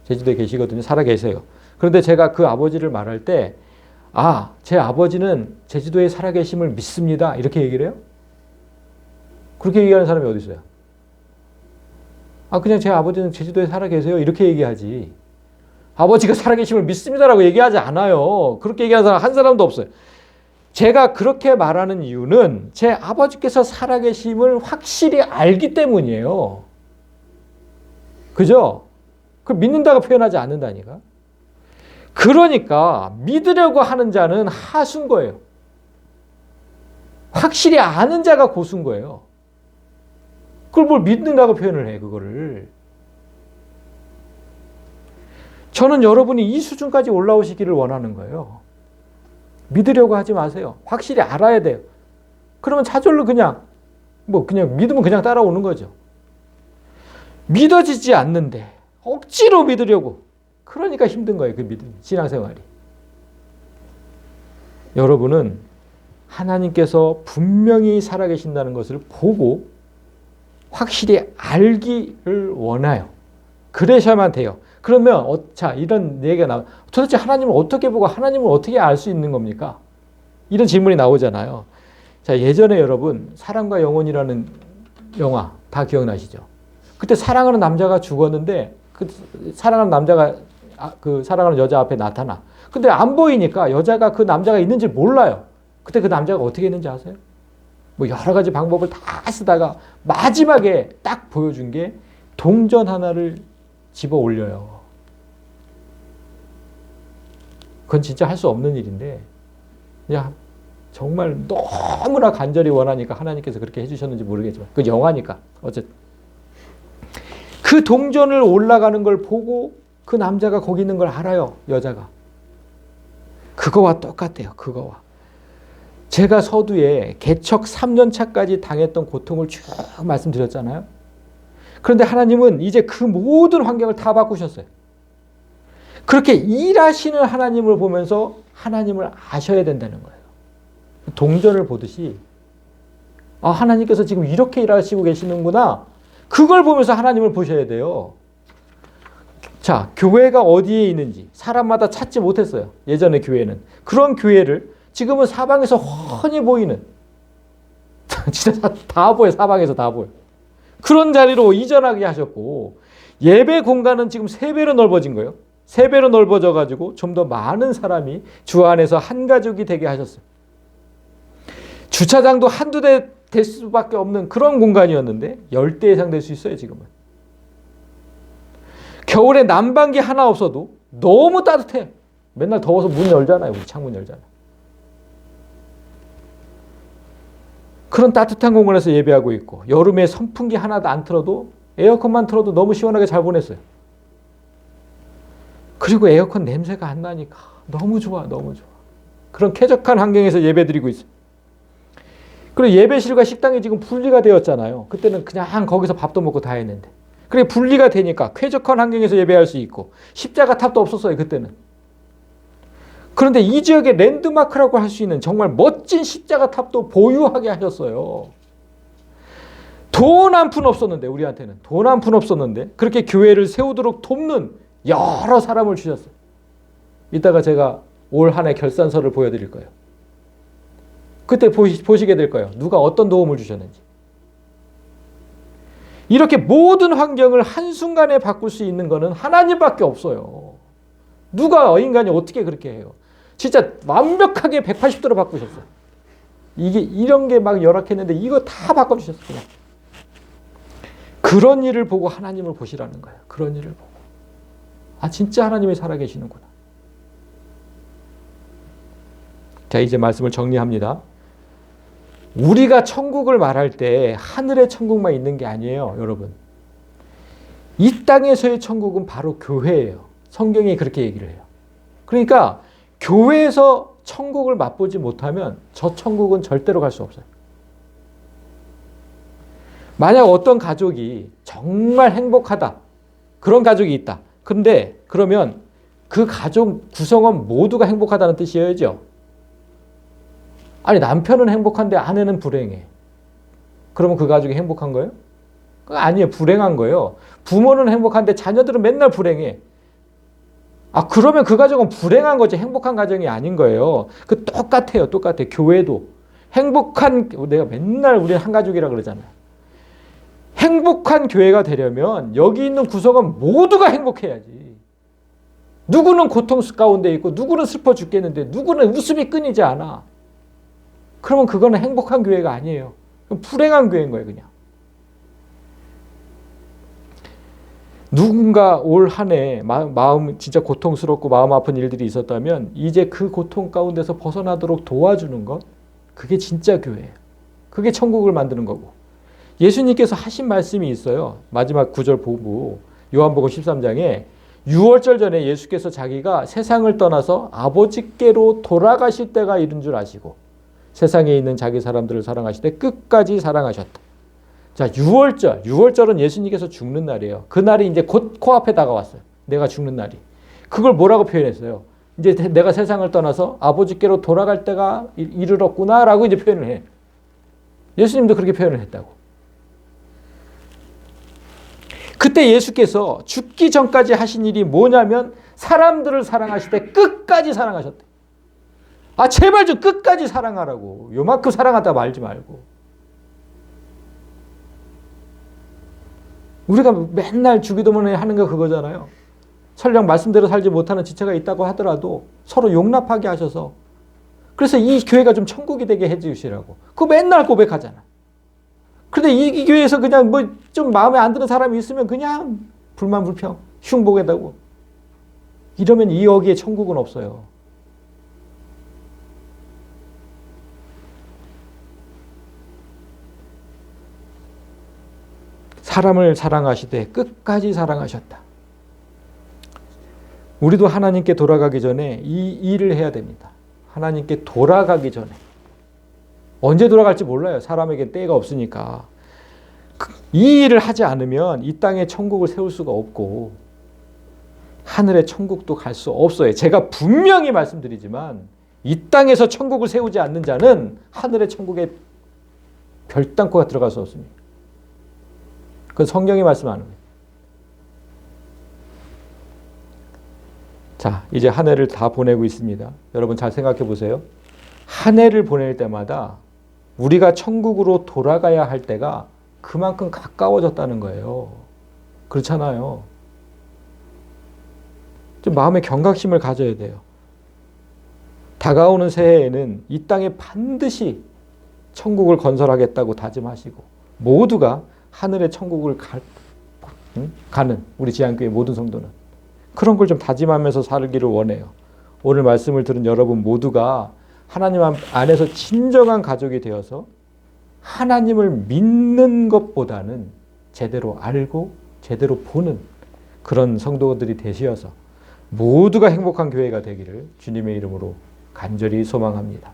제주도에 계시거든요. 살아 계세요. 그런데 제가 그 아버지를 말할 때 제 아버지는 제주도에 살아계심을 믿습니다. 이렇게 얘기를 해요? 그렇게 얘기하는 사람이 어디 있어요? 그냥 제 아버지는 제주도에 살아계세요. 이렇게 얘기하지. 아버지가 살아계심을 믿습니다라고 얘기하지 않아요. 그렇게 얘기하는 사람 한 사람도 없어요. 제가 그렇게 말하는 이유는 제 아버지께서 살아계심을 확실히 알기 때문이에요. 그죠? 그걸 믿는다고 표현하지 않는다니까. 그러니까 믿으려고 하는 자는 하수인 거예요. 확실히 아는 자가 고수인 거예요. 그걸 뭘 믿는다고 표현을 해, 그거를. 저는 여러분이 이 수준까지 올라오시기를 원하는 거예요. 믿으려고 하지 마세요. 확실히 알아야 돼요. 그러면 차절로 그냥 믿으면 그냥 따라오는 거죠. 믿어지지 않는데 억지로 믿으려고. 그러니까 힘든 거예요. 그 믿음, 신앙생활이. 여러분은 하나님께서 분명히 살아계신다는 것을 보고 확실히 알기를 원해요. 그러셔야만 돼요. 그러면 자, 이런 얘기가 나와. 도대체 하나님을 어떻게 보고 하나님을 어떻게 알 수 있는 겁니까? 이런 질문이 나오잖아요. 자, 예전에 여러분 사랑과 영혼이라는 영화 다 기억나시죠? 그때 사랑하는 남자가 죽었는데 그 사랑하는 남자가 그 사랑하는 여자 앞에 나타나. 근데 안 보이니까 여자가 그 남자가 있는지 몰라요. 그때 그 남자가 어떻게 했는지 아세요? 뭐 여러 가지 방법을 다 쓰다가 마지막에 딱 보여준 게 동전 하나를 집어 올려요. 그건 진짜 할 수 없는 일인데 그냥 정말 너무나 간절히 원하니까 하나님께서 그렇게 해주셨는지 모르겠지만 그 영화니까 어쨌든 그 동전을 올라가는 걸 보고 그 남자가 거기 있는 걸 알아요. 여자가. 그거와 똑같아요. 그거와. 제가 서두에 개척 3년 차까지 당했던 고통을 쭉 말씀드렸잖아요. 그런데 하나님은 이제 그 모든 환경을 다 바꾸셨어요. 그렇게 일하시는 하나님을 보면서 하나님을 아셔야 된다는 거예요. 동전을 보듯이 하나님께서 지금 이렇게 일하시고 계시는구나. 그걸 보면서 하나님을 보셔야 돼요. 자, 교회가 어디에 있는지 사람마다 찾지 못했어요. 예전의 교회는. 그런 교회를 지금은 사방에서 훤히 보이는 진짜 다 보여요. 사방에서 다 보여요. 그런 자리로 이전하게 하셨고 예배 공간은 지금 3배로 넓어진 거예요. 3배로 넓어져 가지고 좀 더 많은 사람이 주 안에서 한 가족이 되게 하셨어요. 주차장도 한두 대 될 수밖에 없는 그런 공간이었는데 10대 이상 될 수 있어요. 지금은. 겨울에 난방기 하나 없어도 너무 따뜻해. 맨날 더워서 문 열잖아요. 우리 창문 열잖아요. 그런 따뜻한 공간에서 예배하고 있고 여름에 선풍기 하나도 안 틀어도 에어컨만 틀어도 너무 시원하게 잘 보냈어요. 그리고 에어컨 냄새가 안 나니까 너무 좋아. 너무 좋아. 그런 쾌적한 환경에서 예배드리고 있어요. 그리고 예배실과 식당이 지금 분리가 되었잖아요. 그때는 그냥 거기서 밥도 먹고 다 했는데. 그래 분리가 되니까 쾌적한 환경에서 예배할 수 있고 십자가 탑도 없었어요. 그때는. 그런데 이 지역의 랜드마크라고 할 수 있는 정말 멋진 십자가 탑도 보유하게 하셨어요. 돈 한 푼 없었는데 우리한테는 돈 한 푼 없었는데 그렇게 교회를 세우도록 돕는 여러 사람을 주셨어요. 이따가 제가 올 한 해 결산서를 보여드릴 거예요. 그때 보시게 될 거예요. 누가 어떤 도움을 주셨는지. 이렇게 모든 환경을 한순간에 바꿀 수 있는 것은 하나님밖에 없어요. 누가 인간이 어떻게 그렇게 해요? 진짜 완벽하게 180도로 바꾸셨어요. 이런 게 막 열악했는데 이거 다 바꿔주셨어요. 그냥. 그런 일을 보고 하나님을 보시라는 거예요. 그런 일을 보고. 진짜 하나님이 살아계시는구나. 자, 이제 말씀을 정리합니다. 우리가 천국을 말할 때 하늘의 천국만 있는 게 아니에요, 여러분. 이 땅에서의 천국은 바로 교회예요. 성경이 그렇게 얘기를 해요. 그러니까 교회에서 천국을 맛보지 못하면 저 천국은 절대로 갈 수 없어요. 만약 어떤 가족이 정말 행복하다. 그런 가족이 있다. 근데 그러면 그 가족 구성원 모두가 행복하다는 뜻이어야죠. 아니 남편은 행복한데 아내는 불행해. 그러면 그 가족이 행복한 거예요? 아니에요. 불행한 거예요. 부모는 행복한데 자녀들은 맨날 불행해. 그러면 그 가정은 불행한 거지 행복한 가정이 아닌 거예요. 그 똑같아요. 교회도. 내가 맨날 우리는 한 가족이라 그러잖아요. 행복한 교회가 되려면 여기 있는 구성원 모두가 행복해야지. 누구는 고통 가운데 있고 누구는 슬퍼 죽겠는데 누구는 웃음이 끊이지 않아. 그러면 그거는 행복한 교회가 아니에요. 불행한 교회인 거예요, 그냥. 누군가 올 한 해 마음 진짜 고통스럽고 마음 아픈 일들이 있었다면 이제 그 고통 가운데서 벗어나도록 도와주는 것, 그게 진짜 교회예요. 그게 천국을 만드는 거고. 예수님께서 하신 말씀이 있어요. 마지막 구절 보고 요한복음 13장에 6월절 전에 예수께서 자기가 세상을 떠나서 아버지께로 돌아가실 때가 이른 줄 아시고 세상에 있는 자기 사람들을 사랑하시되 끝까지 사랑하셨다. 자, 6월절은 예수님께서 죽는 날이에요. 그 날이 이제 곧 코앞에 다가왔어요. 내가 죽는 날이. 그걸 뭐라고 표현했어요? 이제 내가 세상을 떠나서 아버지께로 돌아갈 때가 이르렀구나라고 이제 표현을 해. 예수님도 그렇게 표현을 했다고. 그때 예수께서 죽기 전까지 하신 일이 뭐냐면 사람들을 사랑하실 때 끝까지 사랑하셨대. 아, 제발 좀 끝까지 사랑하라고. 요만큼 사랑하다 말지 말고. 우리가 맨날 주기도문에 하는 거 그거잖아요. 설령 말씀대로 살지 못하는 지체가 있다고 하더라도 서로 용납하게 하셔서 그래서 이 교회가 좀 천국이 되게 해주시라고. 그거 맨날 고백하잖아. 그런데 이 교회에서 그냥 뭐 좀 마음에 안 드는 사람이 있으면 그냥 불만 불평 흉보게되고 이러면 이 여기에 천국은 없어요. 사람을 사랑하시되 끝까지 사랑하셨다. 우리도 하나님께 돌아가기 전에 이 일을 해야 됩니다. 하나님께 돌아가기 전에. 언제 돌아갈지 몰라요. 사람에게 때가 없으니까. 이 일을 하지 않으면 이 땅에 천국을 세울 수가 없고 하늘의 천국도 갈 수 없어요. 제가 분명히 말씀드리지만 이 땅에서 천국을 세우지 않는 자는 하늘의 천국에 별땅고가 들어갈 수 없습니다. 그건 성경이 말씀하는 거예요. 자, 이제 한 해를 다 보내고 있습니다. 여러분 잘 생각해 보세요. 한 해를 보낼 때마다 우리가 천국으로 돌아가야 할 때가 그만큼 가까워졌다는 거예요. 그렇잖아요. 좀 마음의 경각심을 가져야 돼요. 다가오는 새해에는 이 땅에 반드시 천국을 건설하겠다고 다짐하시고 모두가 하늘의 천국을 가는 우리 지안교회 모든 성도는 그런 걸 좀 다짐하면서 살기를 원해요. 오늘 말씀을 들은 여러분 모두가 하나님 안에서 진정한 가족이 되어서 하나님을 믿는 것보다는 제대로 알고 제대로 보는 그런 성도들이 되시어서 모두가 행복한 교회가 되기를 주님의 이름으로 간절히 소망합니다.